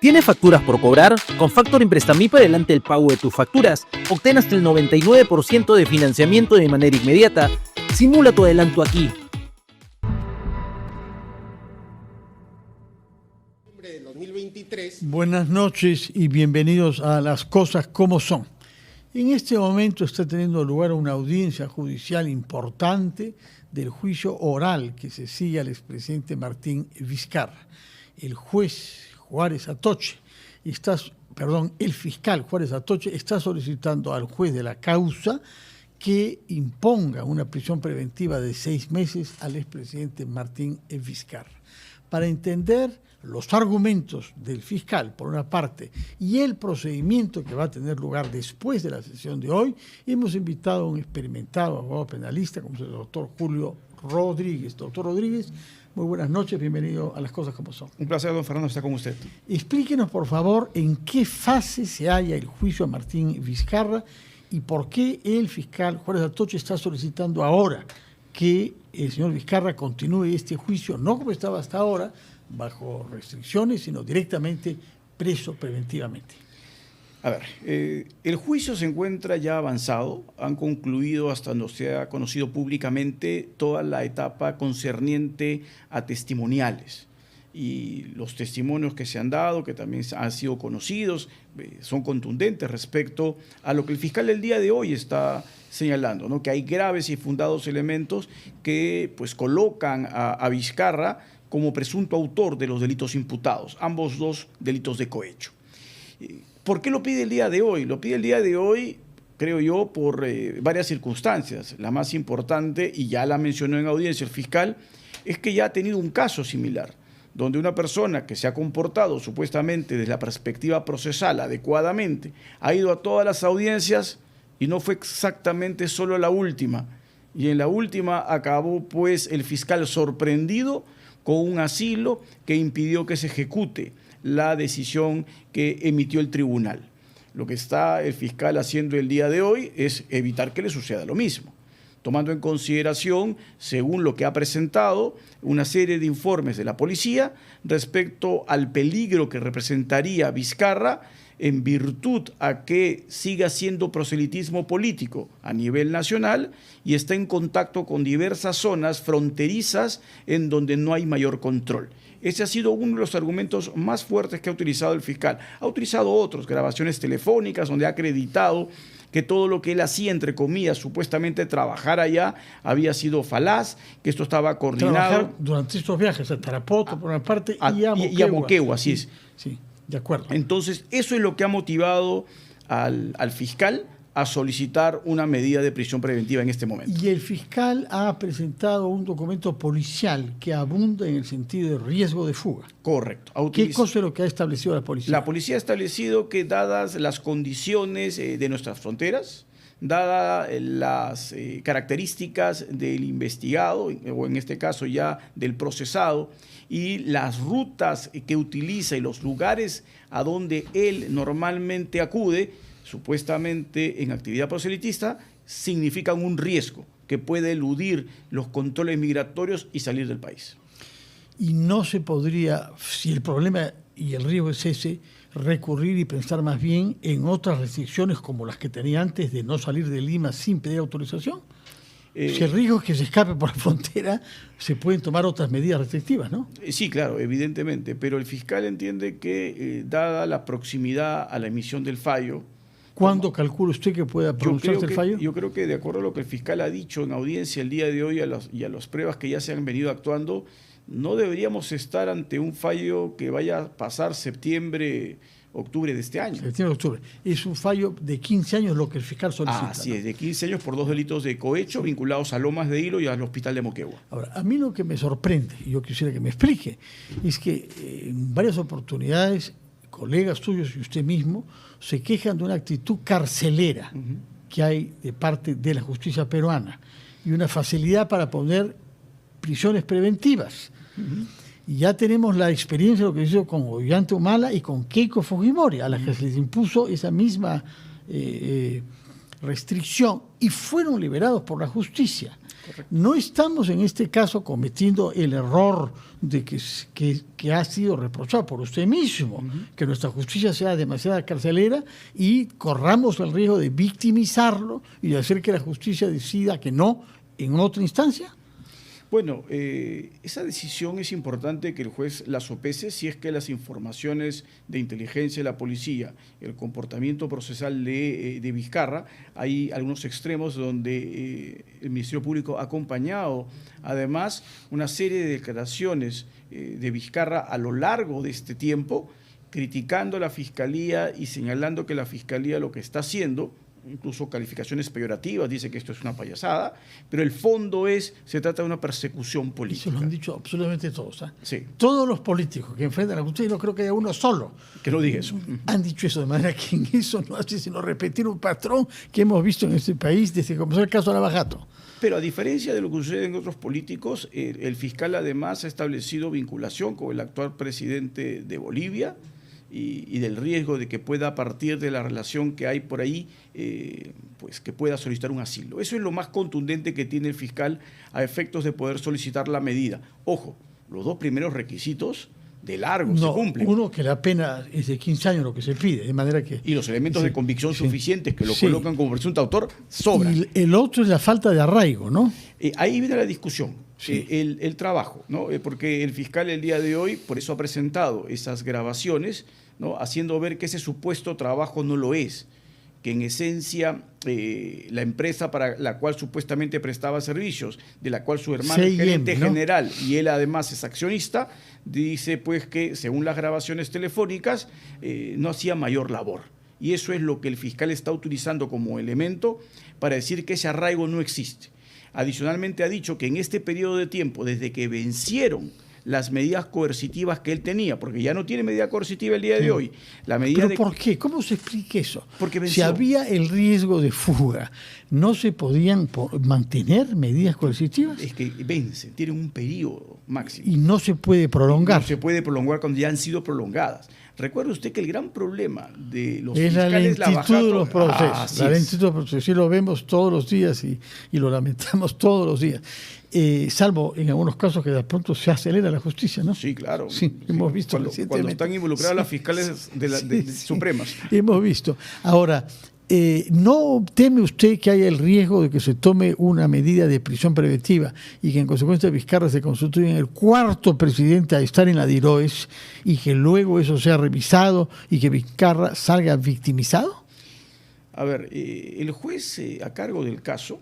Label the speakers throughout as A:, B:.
A: ¿Tienes facturas por cobrar? Con Factor Imprestamip adelante el pago de tus facturas. Obtén hasta el 99% de financiamiento de manera inmediata. Simula tu adelanto aquí.
B: Buenas noches y bienvenidos a Las Cosas Como Son. En este momento está teniendo lugar una audiencia judicial importante del juicio oral que se sigue al expresidente Martín Vizcarra. El fiscal Juárez Atoche está solicitando al juez de la causa que imponga una prisión preventiva de 6 meses al expresidente Martín Vizcarra. Para entender los argumentos del fiscal, por una parte, y el procedimiento que va a tener lugar después de la sesión de hoy, hemos invitado a un experimentado abogado penalista, como es el doctor Julio Rodríguez. Doctor Rodríguez, muy buenas noches, bienvenido a Las Cosas Como Son.
C: Un placer, don Fernando, estar con usted.
B: Explíquenos, por favor, en qué fase se halla el juicio a Martín Vizcarra y por qué el fiscal Juárez Atoche está solicitando ahora que el señor Vizcarra continúe este juicio, no como estaba hasta ahora, bajo restricciones, sino directamente preso preventivamente.
C: A ver, el juicio se encuentra ya avanzado, han concluido hasta donde se ha conocido públicamente toda la etapa concerniente a testimoniales. Y los testimonios que se han dado, que también han sido conocidos, son contundentes respecto a lo que el fiscal el día de hoy está señalando, ¿no? Que hay graves y fundados elementos que pues colocan a Vizcarra como presunto autor de los delitos imputados, ambos dos delitos de cohecho. ¿Por qué lo pide el día de hoy? Lo pide el día de hoy, creo yo, por varias circunstancias. La más importante, y ya la mencionó en audiencia el fiscal, es que ya ha tenido un caso similar, donde una persona que se ha comportado supuestamente desde la perspectiva procesal adecuadamente, ha ido a todas las audiencias y no fue exactamente solo la última. Y en la última acabó pues el fiscal sorprendido con un asilo que impidió que se ejecute la decisión que emitió el tribunal. Lo que está el fiscal haciendo el día de hoy es evitar que le suceda lo mismo, tomando en consideración, según lo que ha presentado, una serie de informes de la policía respecto al peligro que representaría Vizcarra en virtud a que siga siendo proselitismo político a nivel nacional y está en contacto con diversas zonas fronterizas en donde no hay mayor control. Ese ha sido uno de los argumentos más fuertes que ha utilizado el fiscal. Ha utilizado otros, grabaciones telefónicas, donde ha acreditado que todo lo que él hacía, entre comillas, supuestamente trabajar allá, había sido falaz, que esto estaba coordinado.
B: Trabajar durante estos viajes a Tarapoto, por una parte, y a
C: Moquegua, así es.
B: Sí, de acuerdo.
C: Entonces, eso es lo que ha motivado al fiscal a solicitar una medida de prisión preventiva en este momento.
B: Y el fiscal ha presentado un documento policial que abunda en el sentido de riesgo de fuga.
C: Correcto.
B: ¿Qué cosa es lo que ha establecido la policía?
C: La policía ha establecido que dadas las condiciones de nuestras fronteras, dadas las características del investigado, o en este caso ya del procesado, y las rutas que utiliza y los lugares a donde él normalmente acude, supuestamente en actividad proselitista, significan un riesgo que puede eludir los controles migratorios y salir del país.
B: Y no se podría, si el problema y el riesgo es ese, recurrir y pensar más bien en otras restricciones como las que tenía antes de no salir de Lima sin pedir autorización. Si el riesgo es que se escape por la frontera, se pueden tomar otras medidas restrictivas, ¿no?
C: Sí, claro, evidentemente, pero el fiscal entiende que, dada la proximidad a la emisión del fallo...
B: ¿Cuándo calcula usted que pueda pronunciarse el fallo?
C: Yo creo que de acuerdo a lo que el fiscal ha dicho en audiencia el día de hoy y a las pruebas que ya se han venido actuando, no deberíamos estar ante un fallo que vaya a pasar septiembre, octubre de este año.
B: Septiembre, octubre. Es un fallo de 15 años lo que el fiscal solicita.
C: Así es, de 15 años por 2 delitos de cohecho vinculados a Lomas de Hilo y al hospital de Moquegua.
B: Ahora, a mí lo que me sorprende, y yo quisiera que me explique, es que en varias oportunidades colegas suyos y usted mismo se quejan de una actitud carcelera que hay de parte de la justicia peruana y una facilidad para poner prisiones preventivas. Y ya tenemos la experiencia de lo que hizo con Ollanta Humala y con Keiko Fujimori, a las que se les impuso esa misma restricción y fueron liberados por la justicia. No estamos en este caso cometiendo el error de que ha sido reprochado por usted mismo, que nuestra justicia sea demasiado carcelera y corramos el riesgo de victimizarlo y de hacer que la justicia decida que no en otra instancia.
C: Bueno, esa decisión es importante que el juez la sopese si es que las informaciones de inteligencia de la policía, el comportamiento procesal de Vizcarra, hay algunos extremos donde el Ministerio Público ha acompañado además una serie de declaraciones de Vizcarra a lo largo de este tiempo, criticando a la Fiscalía y señalando que la Fiscalía lo que está haciendo, incluso calificaciones peyorativas, dice que esto es una payasada, pero el fondo se trata de una persecución política.
B: Eso lo han dicho absolutamente todos.
C: Sí.
B: Todos los políticos que enfrentan a la justicia, y no creo que haya uno solo
C: que no diga eso.
B: Han dicho eso, de manera que en eso no hace sino repetir un patrón que hemos visto en este país desde que comenzó el caso Lavajato.
C: Pero a diferencia de lo que sucede en otros políticos, el fiscal además ha establecido vinculación con el actual presidente de Bolivia, y del riesgo de que pueda, a partir de la relación que hay por ahí, pues que pueda solicitar un asilo. Eso es lo más contundente que tiene el fiscal a efectos de poder solicitar la medida. Ojo, los dos primeros requisitos de largo se cumplen.
B: Uno, que la pena es de 15 años lo que se pide, de manera que...
C: Y los elementos de convicción suficientes que lo colocan como presunto autor sobran.
B: Y el otro es la falta de arraigo, ¿no?
C: Ahí viene la discusión. Sí. El trabajo, ¿no? Porque el fiscal el día de hoy, por eso ha presentado esas grabaciones, ¿no? Haciendo ver que ese supuesto trabajo no lo es, que en esencia la empresa para la cual supuestamente prestaba servicios, de la cual su hermano es gerente general y él además es accionista, dice pues que según las grabaciones telefónicas no hacía mayor labor. Y eso es lo que el fiscal está utilizando como elemento para decir que ese arraigo no existe. Adicionalmente ha dicho que en este periodo de tiempo, desde que vencieron las medidas coercitivas que él tenía, porque ya no tiene medida coercitiva el día de hoy. La medida
B: ¿Pero por qué? ¿Cómo se explica eso?
C: Porque venció.
B: Si había el riesgo de fuga, ¿no se podían mantener medidas coercitivas?
C: Es que vencen, tienen un periodo máximo.
B: Y no se puede prolongar.
C: No se puede prolongar cuando ya han sido prolongadas. Recuerde usted que el gran problema de los
B: es
C: fiscales
B: la lentitud de los procesos. La lentitud de los procesos. Sí, lo vemos todos los días y lo lamentamos todos los días. Salvo en algunos casos que de pronto se acelera la justicia, ¿no?
C: Sí, claro.
B: Sí, hemos visto
C: cuando están involucradas las fiscales supremas.
B: Hemos visto. Ahora, ¿no teme usted que haya el riesgo de que se tome una medida de prisión preventiva y que en consecuencia Vizcarra se constituya en el cuarto presidente a estar en la DIROES y que luego eso sea revisado y que Vizcarra salga victimizado?
C: A ver, el juez a cargo del caso,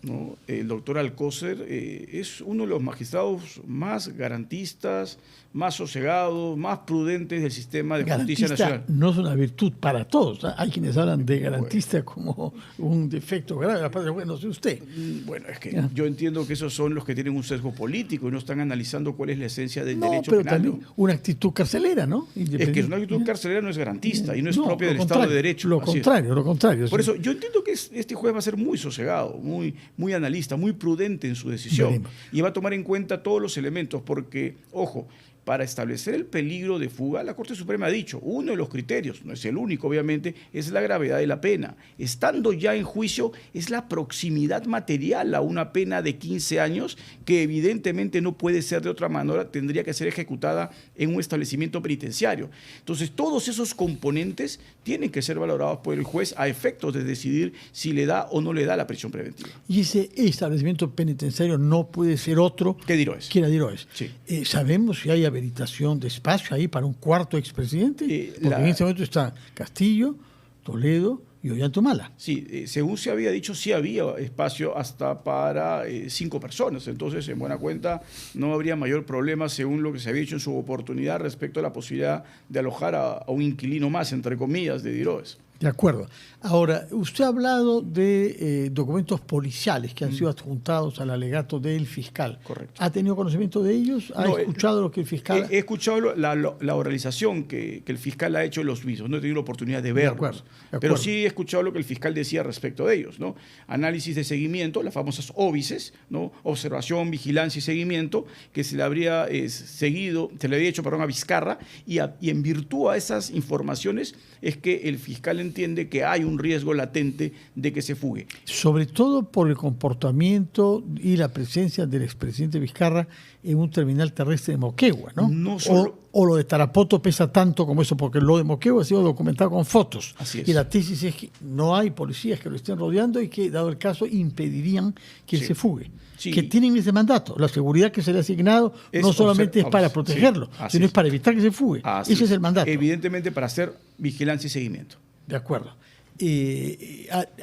C: ¿no? El doctor Alcócer es uno de los magistrados más garantistas, más sosegados, más prudentes del sistema de justicia nacional.
B: No es una virtud para todos. Hay quienes hablan de garantista como un defecto grave. Bueno, no sé usted.
C: Bueno, es que yo entiendo que esos son los que tienen un sesgo político y no están analizando cuál es la esencia del derecho penal.
B: Pero también una actitud carcelera, ¿no?
C: Es que una actitud carcelera no es garantista y no es propia del Estado de Derecho.
B: Lo contrario.
C: Por eso yo entiendo que este juez va a ser muy sosegado, muy analista, muy prudente en su decisión y va a tomar en cuenta todos los elementos porque, ojo, para establecer el peligro de fuga, la Corte Suprema ha dicho, uno de los criterios, no es el único obviamente, es la gravedad de la pena. Estando ya en juicio, es la proximidad material a una pena de 15 años que evidentemente no puede ser de otra manera, tendría que ser ejecutada en un establecimiento penitenciario. Entonces, todos esos componentes tienen que ser valorados por el juez a efectos de decidir si le da o no le da la prisión preventiva.
B: Y ese establecimiento penitenciario no puede ser otro
C: que DIROES.
B: Que la DIROES.
C: Sí.
B: ¿Sabemos si hay habilitación de espacio ahí para un cuarto expresidente? Porque en este momento está Castillo, Toledo y Ollantumala.
C: Sí, según se había dicho, sí había espacio hasta para 5 personas. Entonces, en buena cuenta, no habría mayor problema, según lo que se había dicho en su oportunidad, respecto a la posibilidad de alojar a un inquilino más, entre comillas, de DIROES.
B: De acuerdo. Ahora, usted ha hablado de documentos policiales que han sido adjuntados al alegato del fiscal.
C: Correcto.
B: ¿Ha tenido conocimiento de ellos? ¿Ha escuchado lo que el fiscal...?
C: He escuchado la oralización que el fiscal ha hecho de los mismos. No he tenido la oportunidad de verlos.
B: De acuerdo.
C: Pero sí he escuchado lo que el fiscal decía respecto de ellos, ¿no? Análisis de seguimiento, las famosas óbices, ¿no? Observación, vigilancia y seguimiento, que se le habría hecho a Vizcarra, y en virtud a esas informaciones es que el fiscal entiende que hay un riesgo latente de que se fugue.
B: Sobre todo por el comportamiento y la presencia del expresidente Vizcarra en un terminal terrestre de Moquegua, ¿no?
C: No solo-
B: O lo de Tarapoto pesa tanto como eso, porque lo de Moquegua ha sido documentado con fotos.
C: Así es.
B: Y la tesis es que no hay policías que lo estén rodeando y que, dado el caso, impedirían que él
C: Sí.
B: se fugue.
C: Sí.
B: Que tienen ese mandato. La seguridad que se le ha asignado
C: Es
B: no solamente es para
C: sí,
B: protegerlo,
C: así
B: sino
C: es.
B: es para evitar que se fugue.
C: Así
B: Ese es el mandato.
C: Evidentemente para hacer vigilancia y seguimiento.
B: De acuerdo.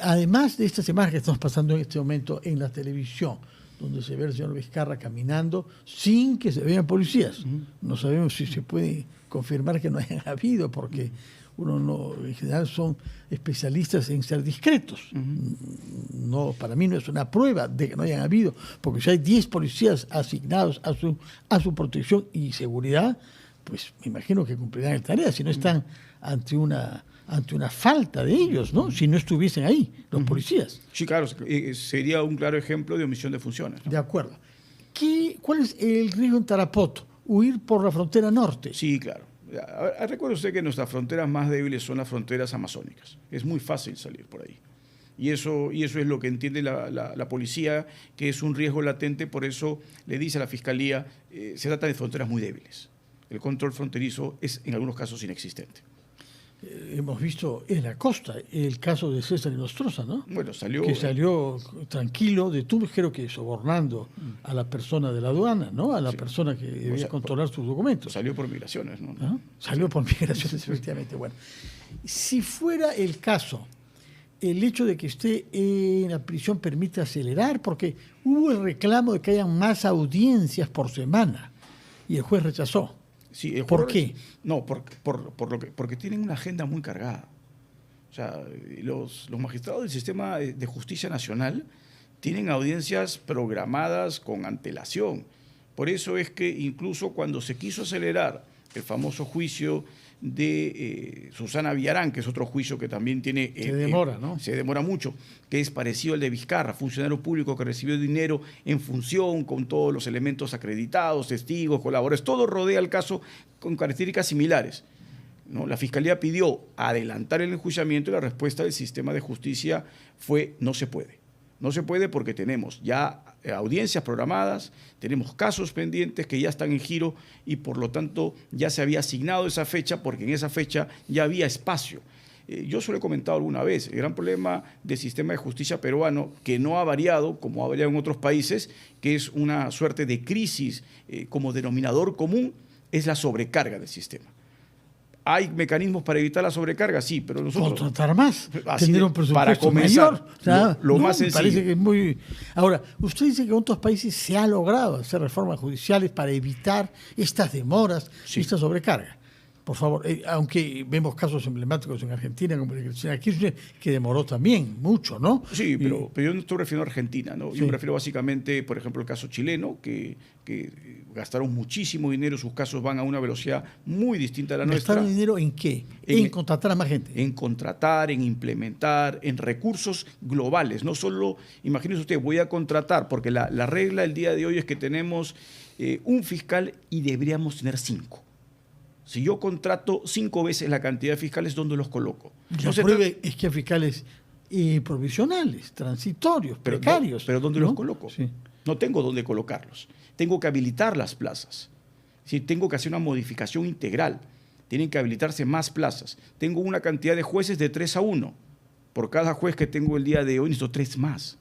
B: Además de estas imágenes que estamos pasando en este momento en la televisión, donde se ve al señor Vizcarra caminando sin que se vean policías. No sabemos si se puede confirmar que no hayan habido, porque uno no, en general son especialistas en ser discretos. No, para mí no es una prueba de que no hayan habido, porque si hay 10 policías asignados a su protección y seguridad, pues me imagino que cumplirán el tarea, si no están ante una falta de ellos, ¿no? Si no estuviesen ahí los policías.
C: Sí, claro, sería un claro ejemplo de omisión de funciones, ¿no?
B: De acuerdo. ¿Cuál es el riesgo en Tarapoto? Huir por la frontera norte.
C: Sí, claro. Recuerde usted que nuestras fronteras más débiles son las fronteras amazónicas. Es muy fácil salir por ahí. Y eso es lo que entiende la policía, que es un riesgo latente, por eso le dice a la Fiscalía, se trata de fronteras muy débiles. El control fronterizo es en algunos casos inexistente.
B: Hemos visto en la costa el caso de César Nostroza, ¿no?
C: Bueno, salió...
B: Que salió tranquilo, detuvo, creo que sobornando a la persona de la aduana, ¿no? A la persona que debía controlar sus documentos.
C: Salió por migraciones, ¿no?
B: ¿Ah? Salió por migraciones, efectivamente. Bueno, si fuera el caso, el hecho de que esté en la prisión permite acelerar, porque hubo el reclamo de que hayan más audiencias por semana y el juez rechazó.
C: Sí, el
B: ¿Por
C: juez-
B: qué?
C: No, porque tienen una agenda muy cargada. O sea, los magistrados del sistema de justicia nacional tienen audiencias programadas con antelación. Por eso es que incluso cuando se quiso acelerar el famoso juicio de Susana Villarán, que es otro juicio que también tiene...
B: Se demora, ¿no?
C: Se demora mucho, que es parecido al de Vizcarra, funcionario público que recibió dinero en función con todos los elementos acreditados, testigos, colaboradores, todo rodea el caso con características similares, ¿no? La Fiscalía pidió adelantar el enjuiciamiento y la respuesta del sistema de justicia fue no se puede. No se puede porque tenemos ya audiencias programadas, tenemos casos pendientes que ya están en giro y por lo tanto ya se había asignado esa fecha porque en esa fecha ya había espacio. Yo se lo he comentado alguna vez, el gran problema del sistema de justicia peruano, que no ha variado como ha variado en otros países, que es una suerte de crisis como denominador común, es la sobrecarga del sistema. ¿Hay mecanismos para evitar la sobrecarga? Sí, pero nosotros...
B: Contratar más,
C: Así
B: tener
C: de-
B: un presupuesto
C: para comenzar,
B: mayor. O sea,
C: lo
B: no,
C: más
B: me
C: sencillo.
B: parece que es muy... Ahora, usted dice que en otros países se ha logrado hacer reformas judiciales para evitar estas demoras,
C: Sí.
B: esta sobrecarga. Por favor, aunque vemos casos emblemáticos en Argentina, como el de Cristina Kirchner, que demoró también mucho, ¿no?
C: Sí, pero yo no estoy refiriendo a Argentina, ¿no?
B: Sí.
C: Yo me refiero básicamente, por ejemplo, al caso chileno, que gastaron muchísimo dinero, sus casos van a una velocidad muy distinta a la nuestra.
B: ¿Gastaron dinero en qué? En contratar a más gente.
C: En contratar, en implementar, en recursos globales. No solo, imagínese usted, voy a contratar, porque la regla el día de hoy es que tenemos un fiscal y deberíamos tener 5. Si yo contrato 5 veces la cantidad de fiscales, ¿dónde los coloco?
B: La
C: No se
B: prueba
C: trata-
B: es que hay fiscales provisionales, transitorios,
C: pero
B: precarios.
C: pero ¿dónde
B: ¿no?
C: los coloco?
B: Sí.
C: No tengo dónde colocarlos. Tengo que habilitar las plazas. Sí, tengo que hacer una modificación integral. Tienen que habilitarse más plazas. Tengo una cantidad de jueces de 3-1. Por cada juez que tengo el día de hoy, necesito 3 más.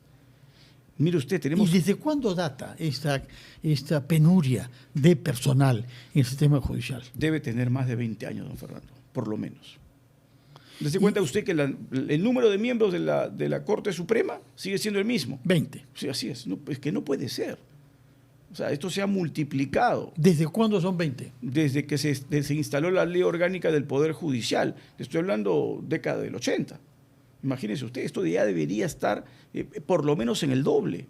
C: Mire usted, tenemos...
B: ¿Y desde cuándo data esta penuria de personal en el sistema judicial?
C: Debe tener más de 20 años, don Fernando, por lo menos. ¿Se cuenta usted que el número de miembros de la Corte Suprema sigue siendo el mismo?
B: 20.
C: Sí, así es. No, es que no puede ser. O sea, esto se ha multiplicado
B: ¿Desde cuándo son 20?
C: desde que se instaló la Ley Orgánica del Poder Judicial. Le estoy hablando década del 80. Imagínese usted, esto ya debería estar por lo menos en el doble.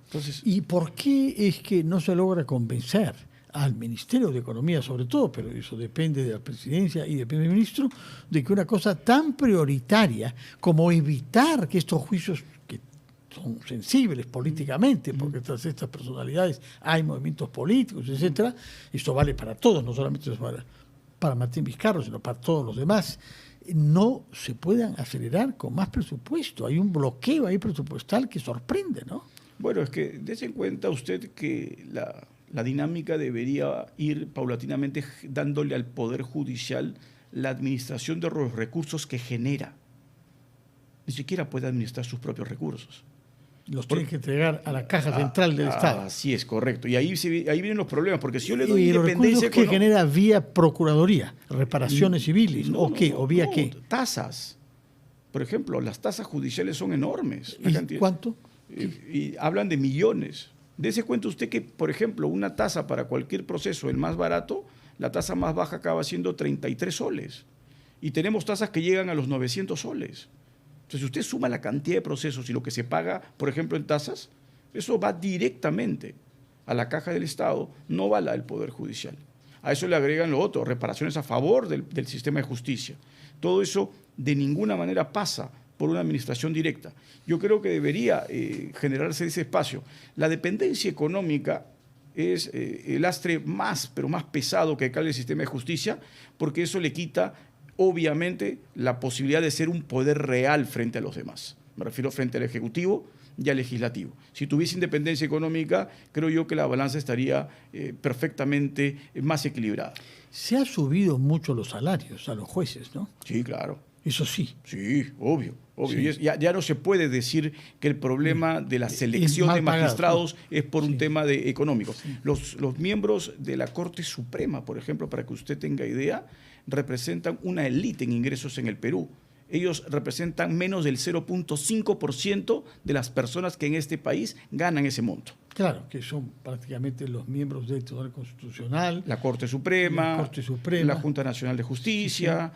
C: Entonces,
B: ¿Y por qué es que no se logra convencer al Ministerio de Economía, sobre todo, pero eso depende de la presidencia y del primer ministro, de que una cosa tan prioritaria como evitar que estos juicios, que son sensibles políticamente, porque tras estas personalidades hay movimientos políticos, etcétera, esto vale para todos, no solamente es para Martín Vizcarra, sino para todos los demás, no se puedan acelerar con más presupuesto. Hay un bloqueo ahí presupuestal que sorprende, ¿no?
C: Bueno, es que dése en cuenta usted que la dinámica debería ir paulatinamente dándole al Poder Judicial la administración de los recursos que genera. Ni siquiera puede administrar sus propios recursos.
B: Los tienen que entregar a la Caja Central del Estado.
C: Así es, correcto. Y ahí vienen los problemas, porque si yo le doy
B: ¿Y los
C: independencia...
B: recursos que genera vía Procuraduría? ¿Reparaciones civiles? ¿O qué? ¿O vía qué?
C: Tasas. Por ejemplo, las tasas judiciales son enormes.
B: ¿Y cuánto?
C: Y hablan de millones. Dese cuenta usted que, por ejemplo, una tasa para cualquier proceso, el más barato, la tasa más baja acaba siendo 33 soles. Y tenemos tasas que llegan a los 900 soles. Entonces, si usted suma la cantidad de procesos y lo que se paga, por ejemplo, en tasas, eso va directamente a la caja del Estado, no va a la del Poder Judicial. A eso le agregan lo otro, reparaciones a favor del sistema de justicia. Todo eso de ninguna manera pasa por una administración directa. Yo creo que debería generarse ese espacio. La dependencia económica es el lastre más, pero más pesado que cae el sistema de justicia, porque eso le quita, obviamente, la posibilidad de ser un poder real frente a los demás. Me refiero frente al Ejecutivo y al Legislativo. Si tuviese independencia económica, creo yo que la balanza estaría perfectamente más equilibrada.
B: Se ha subido mucho los salarios a los jueces, ¿no?
C: Sí, claro.
B: Eso sí.
C: Sí, obvio.
B: Sí.
C: Y ya no se puede decir que el problema de la selección de magistrados es por un tema económico.
B: Sí.
C: Los miembros de la Corte Suprema, por ejemplo, para que usted tenga idea, representan una élite en ingresos en el Perú. Ellos representan menos del 0.5% de las personas que en este país ganan ese monto.
B: Claro, que son prácticamente los miembros del Tribunal Constitucional,
C: La Corte Suprema, la Junta Nacional de Justicia,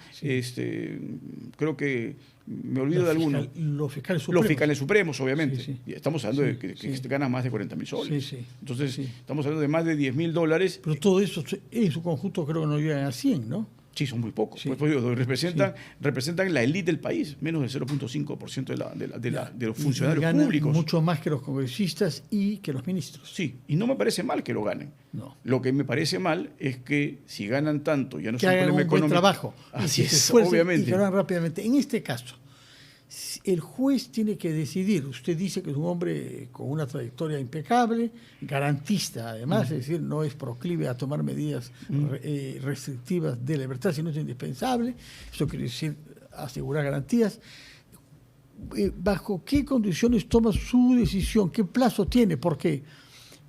C: creo que me olvido de alguno.
B: Los fiscales supremos.
C: Los fiscales supremos, obviamente.
B: Sí.
C: Y estamos hablando de que ganan más de 40.000 soles.
B: Sí.
C: Entonces, estamos hablando de más de $10.000.
B: Pero todo eso en su conjunto creo que no llegan a 100, ¿no?
C: Sí, son muy pocos.
B: Sí.
C: Pues, representan la élite del país, menos del 0.5% de los funcionarios
B: ganan
C: públicos.
B: Mucho más que los congresistas y que los ministros.
C: Sí, y no me parece mal que lo ganen.
B: No.
C: Lo que me parece mal es que si ganan tanto, ya no es
B: Que
C: un
B: hagan
C: problema
B: un buen
C: económico.
B: trabajo.
C: Así
B: y que se
C: es,
B: esfuercen
C: obviamente.
B: Y que lo hagan rápidamente. En este caso, el juez tiene que decidir. Usted dice que es un hombre con una trayectoria impecable, garantista además, es decir, no es proclive a tomar medidas restrictivas de libertad si no es indispensable. Eso quiere decir asegurar garantías. ¿Bajo qué condiciones toma su decisión? ¿Qué plazo tiene? Porque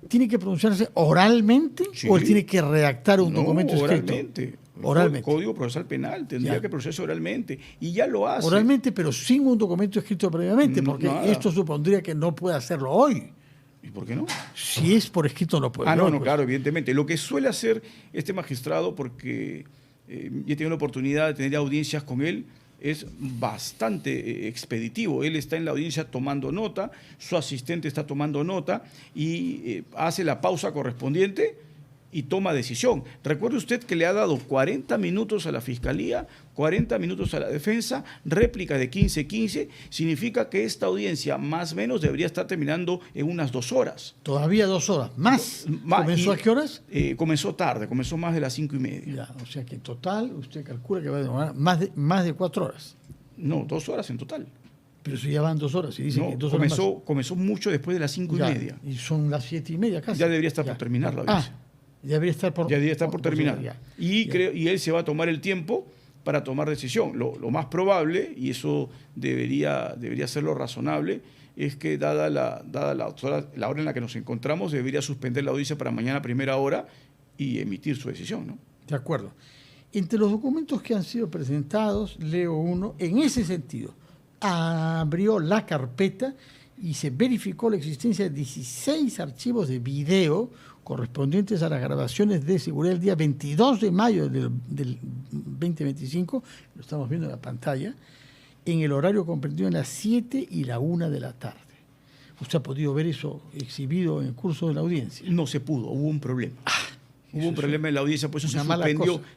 B: ¿tiene que pronunciarse oralmente o él tiene que redactar un documento escrito? Oralmente.
C: Código Procesal Penal tendría que procesarse oralmente y ya lo hace.
B: Oralmente, pero sin un documento escrito previamente, porque
C: nada.
B: esto supondría que no puede hacerlo hoy.
C: ¿Y por qué no?
B: Si es por escrito no puede.
C: No, claro, evidentemente. Lo que suele hacer este magistrado, porque he tenido la oportunidad de tener audiencias con él, es bastante expeditivo. Él está en la audiencia tomando nota, su asistente está tomando nota y hace la pausa correspondiente y toma decisión. Recuerde usted que le ha dado 40 minutos a la Fiscalía, 40 minutos a la defensa, réplica de 15-15, significa que esta audiencia más o menos debería estar terminando en unas 2 horas.
B: Todavía 2 horas. ¿Más? ¿Comenzó a qué horas?
C: Comenzó tarde, comenzó más de las 5:30.
B: Ya, o sea que en total usted calcula que va a demorar más de 4 horas.
C: No, 2 horas en total.
B: Pero si ya van 2 horas y dicen que 2 horas
C: comenzó mucho después de las 5:30.
B: Y son las 7:30 casi.
C: Ya debería estar por terminar la audiencia.
B: Ya debería estar por
C: terminar. Y él se va a tomar el tiempo para tomar decisión. Lo más probable, y eso debería ser lo razonable, es que dada la hora en la que nos encontramos, debería suspender la audiencia para mañana a primera hora y emitir su decisión, ¿no?
B: De acuerdo. Entre los documentos que han sido presentados, leo uno, en ese sentido, abrió la carpeta y se verificó la existencia de 16 archivos de video correspondientes a las grabaciones de seguridad del día 22 de mayo del 2025, lo estamos viendo en la pantalla, en el horario comprendido en las 7 y la 1 de la tarde. ¿Usted ha podido ver eso exhibido en el curso de la audiencia?
C: No se pudo, hubo un problema. Hubo un problema en la audiencia, por eso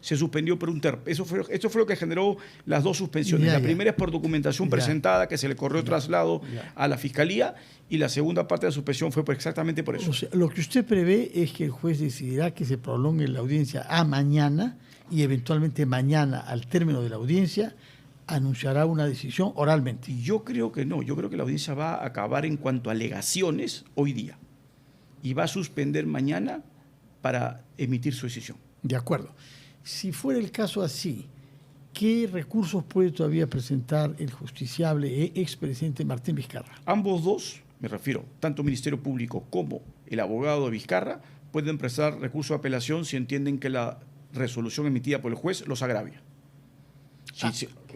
C: se suspendió por un TERP. Esto fue lo que generó las 2 suspensiones. La primera es por documentación presentada, que se le corrió traslado a la Fiscalía, y la segunda parte de la suspensión fue exactamente por eso.
B: O sea, lo que usted prevé es que el juez decidirá que se prolongue la audiencia a mañana y eventualmente mañana, al término de la audiencia, anunciará una decisión oralmente.
C: Yo creo que no, yo creo que la audiencia va a acabar en cuanto a alegaciones hoy día y va a suspender mañana para emitir su decisión.
B: De acuerdo. Si fuera el caso así, ¿qué recursos puede todavía presentar el justiciable e expresidente Martín Vizcarra?
C: Ambos dos, me refiero, tanto Ministerio Público como el abogado de Vizcarra, pueden prestar recurso de apelación si entienden que la resolución emitida por el juez los agravia.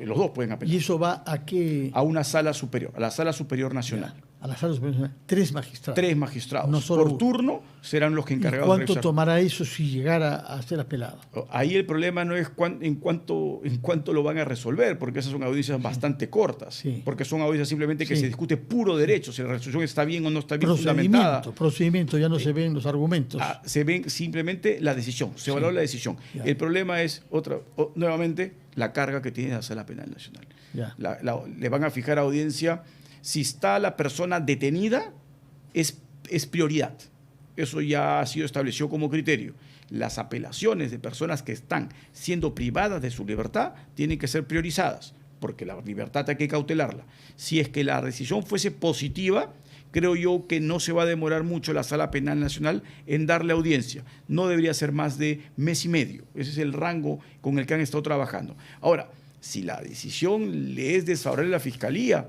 C: Los dos pueden apelar.
B: ¿Y eso va a qué?
C: A una sala superior, a la Sala Superior Nacional.
B: A la sala superior nacional. 3 magistrados.
C: 3 magistrados.
B: No solo
C: por
B: uno.
C: turno serán los que
B: ¿Y
C: encargados de
B: cuánto
C: revisar.
B: tomará eso si llegara a ser apelado?
C: Ahí el problema no es en cuánto lo van a resolver, porque esas son audiencias bastante cortas,
B: Sí.
C: porque son audiencias simplemente que
B: Sí.
C: se discute puro derecho, si la resolución está bien o no está bien fundamentada.
B: Procedimiento, ya no se ven los argumentos.
C: Se ven simplemente la decisión, se valora la decisión.
B: Ya.
C: El problema es, nuevamente, la carga que tiene la Sala Penal Nacional.
B: Ya.
C: Le van a fijar audiencia. Si está la persona detenida, es prioridad. Eso ya ha sido establecido como criterio. Las apelaciones de personas que están siendo privadas de su libertad tienen que ser priorizadas, porque la libertad hay que cautelarla. Si es que la decisión fuese positiva, creo yo que no se va a demorar mucho la Sala Penal Nacional en darle audiencia. No debería ser más de mes y medio. Ese es el rango con el que han estado trabajando. Ahora, si la decisión le es desfavorable a la Fiscalía,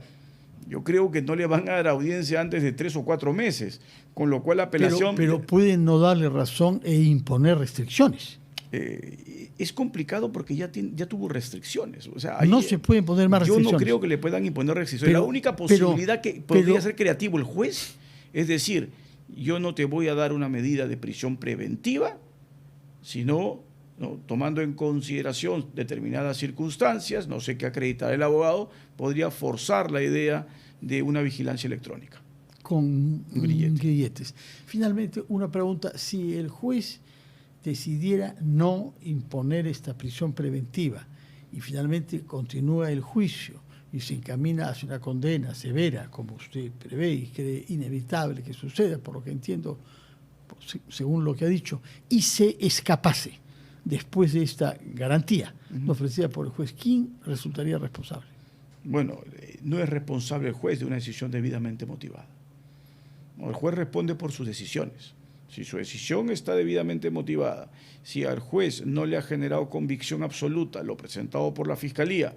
C: yo creo que no le van a dar audiencia antes de 3 o 4 meses, con lo cual la apelación...
B: Pero pueden no darle razón e imponer restricciones.
C: Es complicado porque ya tuvo restricciones. O sea,
B: No se pueden poner más restricciones.
C: Yo no creo que le puedan imponer restricciones. La única posibilidad que podría ser creativo el juez es decir, yo no te voy a dar una medida de prisión preventiva, sino tomando en consideración determinadas circunstancias, no sé qué acreditar el abogado, podría forzar la idea de una vigilancia electrónica.
B: Con grilletes. Finalmente, una pregunta. Si el juez decidiera no imponer esta prisión preventiva y finalmente continúa el juicio y se encamina hacia una condena severa, como usted prevé y cree inevitable que suceda, por lo que entiendo, según lo que ha dicho, y se escapase después de esta garantía ofrecida por el juez, ¿quién resultaría responsable?
C: Bueno, no es responsable el juez de una decisión debidamente motivada. El juez responde por sus decisiones. Si su decisión está debidamente motivada, si al juez no le ha generado convicción absoluta lo presentado por la Fiscalía,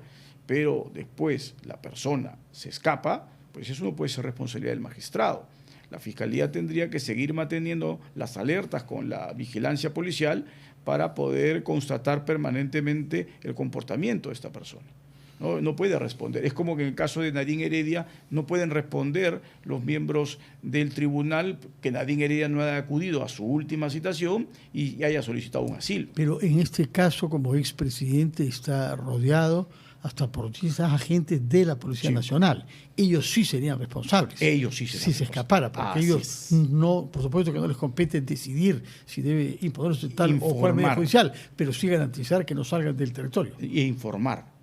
C: pero después la persona se escapa, pues eso no puede ser responsabilidad del magistrado. La Fiscalía tendría que seguir manteniendo las alertas con la vigilancia policial para poder constatar permanentemente el comportamiento de esta persona. No puede responder. Es como que en el caso de Nadine Heredia no pueden responder los miembros del tribunal que Nadine Heredia no haya acudido a su última citación y haya solicitado un asilo.
B: Pero en este caso, como expresidente, está rodeado hasta por 10 agentes de la Policía Nacional. Ellos sí serían responsables.
C: Ellos sí serían
B: si se escapara, porque ellos no, por supuesto que no les compete decidir si debe imponerse tal o cual medida judicial, pero sí garantizar que no salgan del territorio.
C: E informar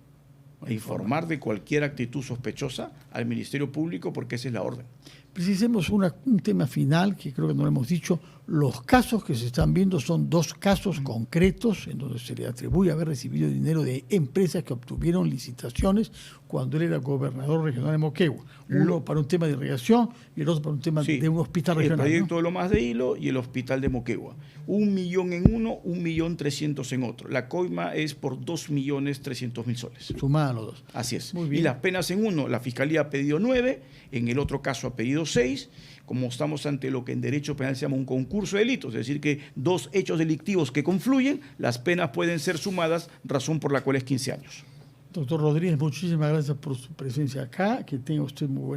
C: de cualquier actitud sospechosa al Ministerio Público, porque esa es la orden.
B: Precisemos un tema final que creo que no lo hemos dicho. Los casos que se están viendo son 2 casos concretos en donde se le atribuye haber recibido dinero de empresas que obtuvieron licitaciones cuando él era gobernador regional de Moquegua. Uno para un tema de irrigación y el otro para un tema de un hospital regional.
C: El proyecto de Lomas de Hilo y el hospital de Moquegua. 1 millón en uno, 1.300.000 en otro. La coima es por 2.300.000 soles.
B: Sumada a los dos.
C: Así es.
B: Muy bien.
C: Y las penas en uno, la Fiscalía ha pedido 9, en el otro caso ha pedido 6. Como estamos ante lo que en derecho penal se llama un concurso de delitos, es decir, que 2 hechos delictivos que confluyen, las penas pueden ser sumadas, razón por la cual es 15 años.
B: Doctor Rodríguez, muchísimas gracias por su presencia acá. Que tenga usted muy buena